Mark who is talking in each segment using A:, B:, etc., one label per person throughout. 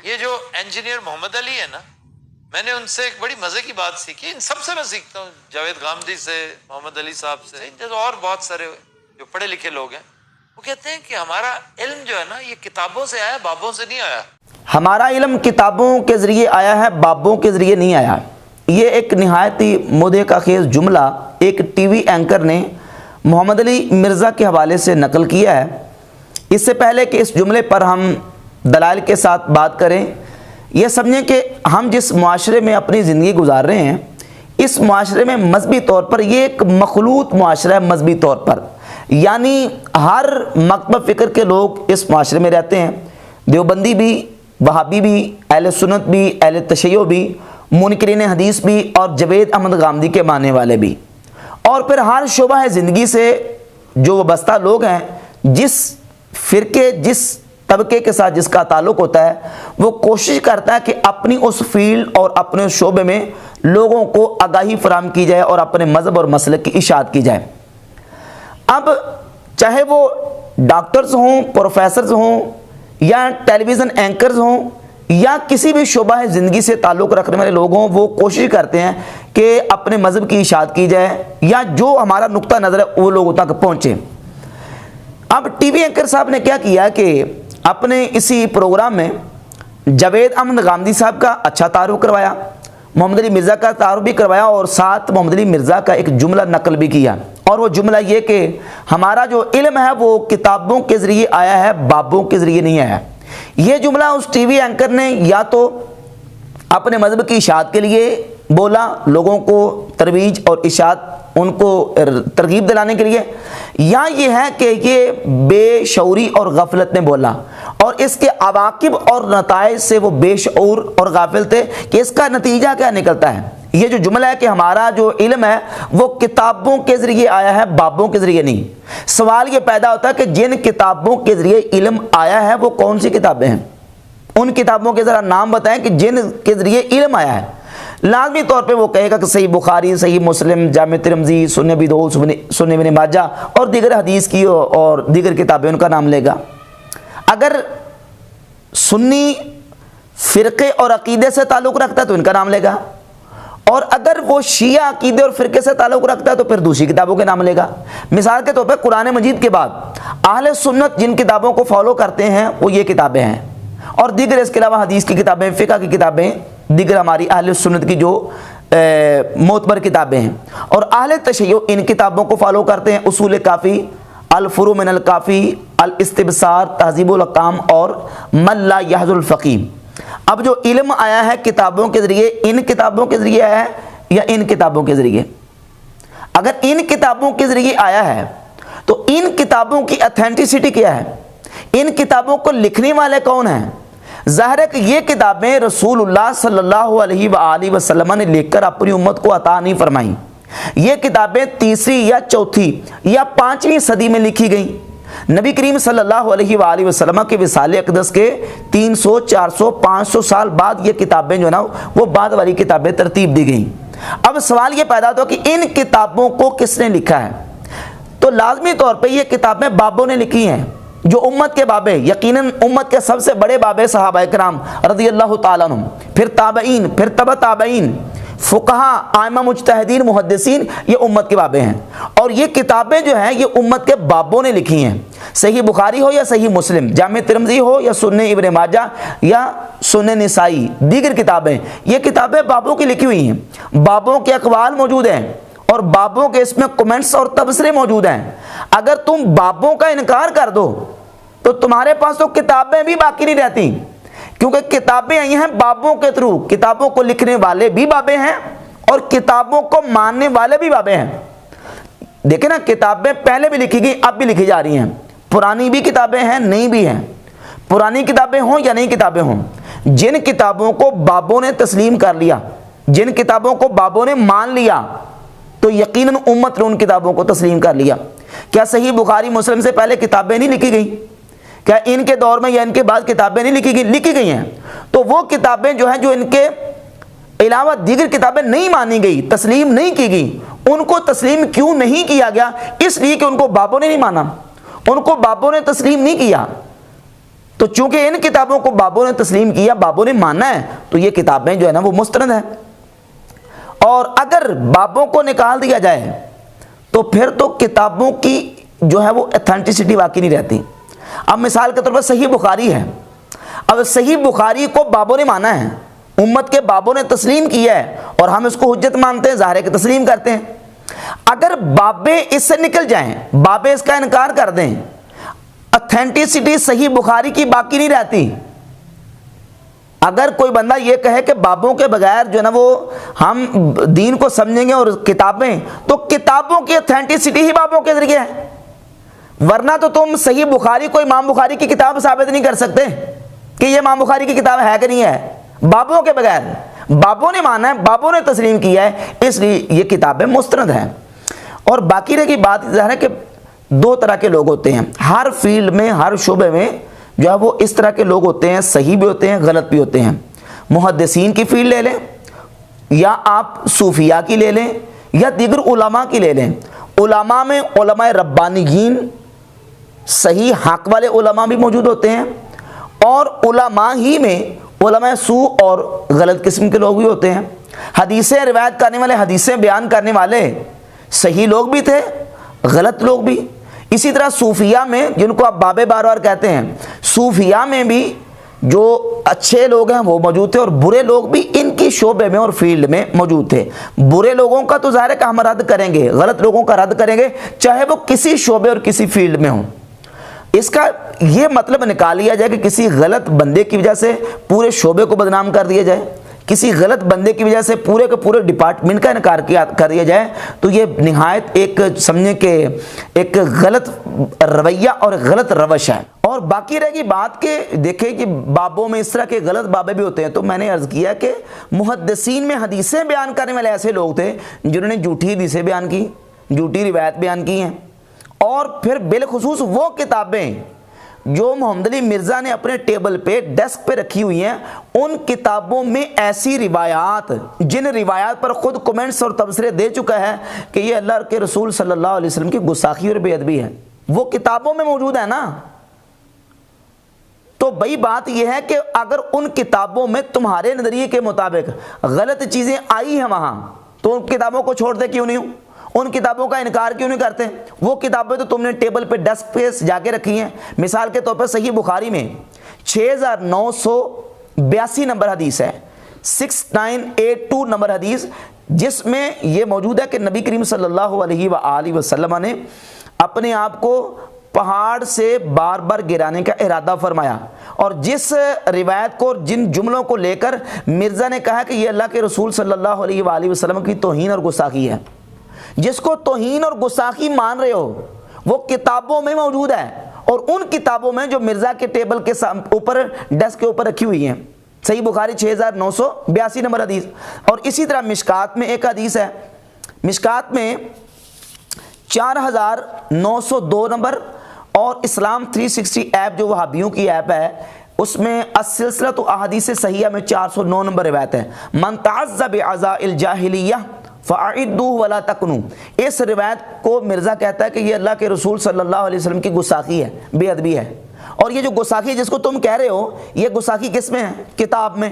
A: یہ جو انجینئر محمد علی ہے نا، میں نے ان سے ایک بڑی مزے کی بات سیکھی، ان سب سے میں سیکھتا ہوں، جاوید غامدی سے، محمد علی صاحب سے، اور بہت سارے جو پڑھے لکھے لوگ ہیں، وہ کہتے ہیں کہ ہمارا علم جو ہے نا یہ کتابوں سے آیا، بابوں سے نہیں آیا۔
B: ہمارا علم کتابوں کے ذریعے آیا ہے، بابوں کے ذریعے نہیں آیا۔ یہ ایک نہایت ہی مضحکہ خیز جملہ ایک ٹی وی اینکر نے محمد علی مرزا کے حوالے سے نقل کیا ہے۔ اس سے پہلے کہ اس جملے پر ہم دلائل کے ساتھ بات کریں، یہ سمجھیں کہ ہم جس معاشرے میں اپنی زندگی گزار رہے ہیں، اس معاشرے میں مذہبی طور پر یہ ایک مخلوط معاشرہ ہے۔ مذہبی طور پر یعنی ہر مکتب فکر کے لوگ اس معاشرے میں رہتے ہیں، دیوبندی بھی، وہابی بھی، اہل سنت بھی، اہل تشیع بھی، منکرین حدیث بھی، اور جاوید احمد غامدی کے ماننے والے بھی، اور پھر ہر شعبہ زندگی سے جو وابستہ لوگ ہیں، جس فرقے، جس طبقے کے ساتھ جس کا تعلق ہوتا ہے، وہ کوشش کرتا ہے کہ اپنی اس فیلڈ اور اپنے اس شعبے میں لوگوں کو آگاہی فراہم کی جائے اور اپنے مذہب اور مسلک کی اشاعت کی جائے۔ اب چاہے وہ ڈاکٹرز ہوں، پروفیسرز ہوں، یا ٹیلی ویژن اینکرز ہوں، یا کسی بھی شعبہ زندگی سے تعلق رکھنے والے لوگ ہوں، وہ کوشش کرتے ہیں کہ اپنے مذہب کی اشاعت کی جائے یا جو ہمارا نقطہ نظر ہے وہ لوگوں تک پہنچے۔ اب ٹی وی اینکر صاحب نے کیا کیا کہ اپنے اسی پروگرام میں جاوید احمد غامدی صاحب کا اچھا تعارف کروایا، محمد علی مرزا کا تعارف بھی کروایا، اور ساتھ محمد علی مرزا کا ایک جملہ نقل بھی کیا، اور وہ جملہ یہ کہ ہمارا جو علم ہے وہ کتابوں کے ذریعے آیا ہے، بابوں کے ذریعے نہیں آیا۔ یہ جملہ اس ٹی وی اینکر نے یا تو اپنے مذہب کی اشاعت کے لیے بولا، لوگوں کو ترویج اور اشاعت ان کو ترغیب دلانے کے لیے، یا یہ ہے کہ یہ بے شعوری اور غفلت نے بولا، اور اس کے عواقب اور نتائج سے وہ بے شعور اور غافل تھے کہ اس کا نتیجہ کیا نکلتا ہے۔ یہ جو جملہ ہے کہ ہمارا جو علم ہے وہ کتابوں کے ذریعے آیا ہے، بابوں کے ذریعے نہیں۔ سوال یہ پیدا ہوتا ہے کہ جن کتابوں کے ذریعے علم آیا ہے وہ کون سی کتابیں ہیں؟ ان کتابوں کے ذرا نام بتائیں کہ جن کے ذریعے علم آیا ہے۔ لازمی طور پہ وہ کہے گا کہ صحیح بخاری، صحیح مسلم، جامع ترمذی، سنن ابی داؤد، سنن ابن ماجہ اور دیگر حدیث کی اور دیگر کتابیں، ان کا نام لے گا۔ اگر سنی فرقے اور عقیدے سے تعلق رکھتا ہے تو ان کا نام لے گا، اور اگر وہ شیعہ عقیدے اور فرقے سے تعلق رکھتا ہے تو پھر دوسری کتابوں کے نام لے گا۔ مثال کے طور پہ قرآن مجید کے بعد اہل سنت جن کتابوں کو فالو کرتے ہیں وہ یہ کتابیں ہیں، اور دیگر اس کے علاوہ حدیث کی کتابیں، فقہ کی کتابیں، دیگر ہماری اہل سنت کی جو معتبر کتابیں ہیں، اور اہل تشیع ان کتابوں کو فالو کرتے ہیں، اصول کافی، الفروع من الکافی، الاستبصار، تہذیب الاحکام، اور من لا یحظ الفقیہ۔ اب جو علم آیا ہے کتابوں کے ذریعے، ان کتابوں کے ذریعے آیا ہے یا ان کتابوں کے ذریعے؟ اگر ان کتابوں کے ذریعے آیا ہے تو ان کتابوں کی اتھینٹسٹی کیا ہے؟ ان کتابوں کو لکھنے والے کون ہیں؟ ظاہر ہے کہ یہ کتابیں رسول اللہ صلی اللہ علیہ وآلہ وسلم نے لکھ کر اپنی امت کو عطا نہیں فرمائیں۔ یہ کتابیں تیسری یا چوتھی یا پانچویں صدی میں لکھی گئیں۔ نبی کریم صلی اللہ علیہ وآلہ وسلم کے وصال اقدس کے 300، 400، 500 سال بعد یہ کتابیں جو نا وہ بعد والی کتابیں ترتیب دی گئیں۔ اب سوال یہ پیدا ہوتا ہے کہ ان کتابوں کو کس نے لکھا ہے؟ تو لازمی طور پہ یہ کتابیں بابوں نے لکھی ہیں، جو امت کے بابے، یقیناً امت کے سب سے بڑے بابے صحابہ کرام رضی اللہ تعالیٰ عنہم، پھر تابعین، پھر تبع تابعین، فقہاء، ائمہ مجتہدین، محدثین، یہ امت کے بابے ہیں، اور یہ کتابیں جو ہیں یہ امت کے بابوں نے لکھی ہیں۔ صحیح بخاری ہو یا صحیح مسلم، جامع ترمذی ہو یا سنن ابن ماجہ یا سنن نسائی، دیگر کتابیں، یہ کتابیں بابوں کی لکھی ہوئی ہیں۔ بابوں کے اقوال موجود ہیں اور بابوں کے اس میں کمنٹس اور تبصرے موجود ہیں۔ اگر تم بابوں کا انکار کر دو تو تمہارے پاس تو کتابیں بھی باقی نہیں رہتی، کیونکہ کتابیں آئی ہیں بابوں کے تھرو۔ کتابوں کو لکھنے والے بھی بابے ہیں اور کتابوں کو ماننے والے بھی بابے ہیں۔ دیکھیں نا، کتابیں پہلے بھی لکھی گئی، اب بھی لکھی جا رہی ہیں۔ پرانی بھی کتابیں ہیں، نئی بھی ہیں۔ پرانی کتابیں ہوں یا نئی کتابیں ہوں، جن کتابوں کو بابوں نے تسلیم کر لیا، جن کتابوں کو بابوں نے مان لیا، تو یقیناً امت نے ان کتابوں کو تسلیم کر لیا۔ کیا صحیح بخاری مسلم سے پہلے کتابیں نہیں لکھی گئیں؟ کیا ان کے دور میں یا ان کے بعد کتابیں نہیں لکھی گئیں؟ لکھی گئی ہیں۔ تو وہ کتابیں جو ہیں جو ان کے علاوہ دیگر کتابیں نہیں مانی گئی، تسلیم نہیں کی گئی، ان کو تسلیم کیوں نہیں کیا گیا؟ اس لیے کہ ان کو بابوں نے نہیں مانا، ان کو بابوں نے تسلیم نہیں کیا۔ تو چونکہ ان کتابوں کو بابوں نے تسلیم کیا، بابوں نے مانا ہے، تو یہ کتابیں جو ہے نا وہ مستند ہیں۔ اور اگر بابوں کو نکال دیا جائے تو پھر تو کتابوں کی جو ہے وہ ایتھینٹسٹی باقی نہیں رہتی۔ اب مثال کے طور پر صحیح بخاری ہے، اب صحیح بخاری کو بابوں نے مانا ہے، امت کے بابوں نے تسلیم کیا ہے، اور ہم اس کو حجت مانتے ہیں، ظاہر ہے کہ تسلیم کرتے ہیں۔ اگر بابیں اس سے نکل جائیں، بابیں اس کا انکار کر دیں، ایتھینٹسٹی صحیح بخاری کی باقی نہیں رہتی۔ اگر کوئی بندہ یہ کہے کہ بابوں کے بغیر جو ہے نا وہ ہم دین کو سمجھیں گے اور کتابیں، تو کتابوں کی ایتھینٹسٹی ہی بابوں کے ذریعے ہے، ورنہ تو تم صحیح بخاری کو امام بخاری کی کتاب ثابت نہیں کر سکتے کہ یہ امام بخاری کی کتاب ہے کہ نہیں ہے، بابوں کے بغیر۔ بابوں نے مانا ہے، بابوں نے تسلیم کیا ہے، اس لیے یہ کتابیں مستند ہیں۔ اور باقی رہی بات ظاہر ہے کہ دو طرح کے لوگ ہوتے ہیں ہر فیلڈ میں، ہر شعبے میں جو ہے وہ اس طرح کے لوگ ہوتے ہیں، صحیح بھی ہوتے ہیں، غلط بھی ہوتے ہیں۔ محدثین کی فیلڈ لے لیں، یا آپ صوفیاء کی لے لیں، یا دیگر علماء کی لے لیں۔ علماء میں علماء ربانیین، صحیح حق والے علماء بھی موجود ہوتے ہیں، اور علماء ہی میں علماء سو اور غلط قسم کے لوگ بھی ہوتے ہیں۔ حدیثیں روایت کرنے والے، حدیثیں بیان کرنے والے صحیح لوگ بھی تھے، غلط لوگ بھی۔ اسی طرح صوفیاء میں، جن کو آپ بابے بار بار کہتے ہیں، صوفیاء میں بھی جو اچھے لوگ ہیں وہ موجود تھے، اور برے لوگ بھی ان کی شعبے میں اور فیلڈ میں موجود تھے۔ برے لوگوں کا تو ظاہر ہے کہ ہم رد کریں گے، غلط لوگوں کا رد کریں گے، چاہے وہ کسی شعبے اور کسی فیلڈ میں ہوں۔ اس کا یہ مطلب نکال لیا جائے کہ کسی غلط بندے کی وجہ سے پورے شعبے کو بدنام کر دیا جائے، کسی غلط بندے کی وجہ سے پورے کے پورے ڈپارٹمنٹ کا انکار کر دیا جائے، تو یہ نہایت ایک سمجھیں کہ ایک غلط رویہ اور غلط روش ہے۔ اور باقی رہے گی بات کہ دیکھیں کہ بابوں میں اس طرح کے غلط بابے بھی ہوتے ہیں، تو میں نے عرض کیا کہ محدثین میں حدیثیں بیان کرنے والے ایسے لوگ تھے جنہوں نے جھوٹی حدیثیں بیان کی، جھوٹی روایت بیان کی ہیں، اور پھر بالخصوص وہ کتابیں جو محمد علی مرزا نے اپنے ٹیبل پہ، ڈیسک پہ رکھی ہوئی ہیں، ان کتابوں میں ایسی روایات، جن روایات پر خود کمنٹس اور تبصرے دے چکا ہے کہ یہ اللہ کے رسول صلی اللہ علیہ وسلم کی گستاخی اور بے ادبی ہے، وہ کتابوں میں موجود ہے نا۔ تو بھئی بات یہ ہے کہ اگر ان کتابوں میں تمہارے نظریے کے مطابق غلط چیزیں آئی ہیں وہاں، تو ان کتابوں کو چھوڑ دے کیوں نہیں ہوں، ان کتابوں کا انکار کیوں نہیں کرتے؟ وہ کتابیں تو تم نے ٹیبل پہ، ڈیسک پہ جا کے رکھی ہیں۔ مثال کے طور پر صحیح بخاری میں 6982 نمبر حدیث ہے، 6982 نمبر حدیث، جس میں یہ موجود ہے کہ نبی کریم صلی اللہ علیہ وآلہ وسلم نے اپنے آپ کو پہاڑ سے بار بار گرانے کا ارادہ فرمایا، اور جس روایت کو، جن جملوں کو لے کر مرزا نے کہا کہ یہ اللہ کے رسول صلی اللہ علیہ وآلہ وسلم کی توہین اور گستاخی ہے، جس کو توہین اور گستاخی مان رہے ہو، وہ کتابوں میں موجود ہے، اور ان کتابوں میں جو مرزا کے ٹیبل کے اوپر، ڈیسک کے اوپر رکھی ہوئی ہیں۔ صحیح بخاری 6982 نمبر حدیث۔ اور اسی طرح مشکات میں ایک حدیث ہے، مشکات میں 4902 نمبر، اور اسلام 360 ایپ جو وہابیوں کی ایپ ہے، اس میں السلسلۃ احادیث صحیحہ میں 409 نمبر روایت ہے، من تعذ بعزاء الجاہلیہ فَأَعِدُّوهُ وَلَا تَكُنُوا۔ اس روایت کو مرزا کہتا ہے کہ یہ اللہ کے رسول صلی اللہ علیہ وسلم کی گستاخی ہے، بے ادبی ہے، اور یہ جو گستاخی جس کو تم کہہ رہے ہو، یہ گستاخی کس میں ہے؟ کتاب میں۔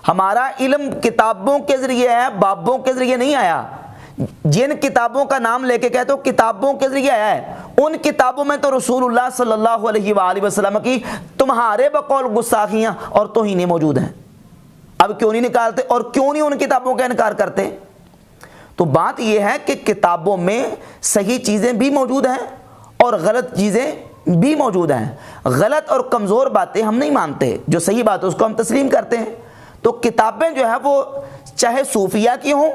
B: ہمارا علم کتابوں کے ذریعے ہے، بابوں کے ذریعے نہیں آیا۔ جن کتابوں کا نام لے کے کہتے ہو کتابوں کے ذریعے آیا ہے، ان کتابوں میں تو رسول اللہ صلی اللہ علیہ وآلہ وسلم کی تمہارے بقول گستاخیاں اور توہینیں موجود ہیں۔ اب کیوں نہیں نکالتے، اور کیوں نہیں ان کتابوں کا انکار کرتے؟ تو بات یہ ہے کہ کتابوں میں صحیح چیزیں بھی موجود ہیں اور غلط چیزیں بھی موجود ہیں۔ غلط اور کمزور باتیں ہم نہیں مانتے، جو صحیح بات ہے اس کو ہم تسلیم کرتے ہیں۔ تو کتابیں جو ہے وہ چاہے صوفیاء کی ہوں،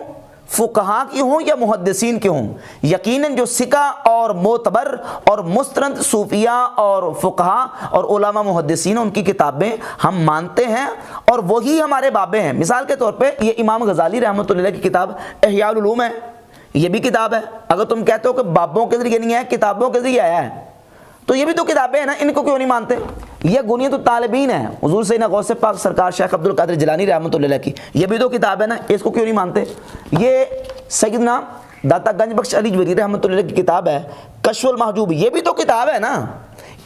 B: فقہاء کی ہوں یا محدثین کی ہوں، یقیناً جو ثقہ اور معتبر اور مستند صوفیاء اور فقہاء اور علماء محدثین ان کی کتابیں ہم مانتے ہیں، اور وہی ہمارے بابے ہیں۔ مثال کے طور پہ یہ امام غزالی رحمۃ اللہ علیہ کی کتاب احیاء العلوم ہے، یہ بھی کتاب ہے۔ اگر تم کہتے ہو کہ بابوں کے ذریعے نہیں ہے، کتابوں کے ذریعے آیا ہے، تو یہ بھی تو کتابیں ہیں نا، ان کو کیوں نہیں مانتے؟ یہ گنیت الطالبین ہے حضور سیدنا غوث پاک سرکار شیخ عبد القادر جیلانی رحمۃ اللہ علیہ کی، یہ بھی تو کتاب ہے نا، اس کو کیوں نہیں مانتے؟ یہ سیدنا داتا گنج بخش علی جویری رحمۃ اللہ علیہ کی کتاب ہے کشف المحجوب، یہ بھی تو کتاب ہے نا،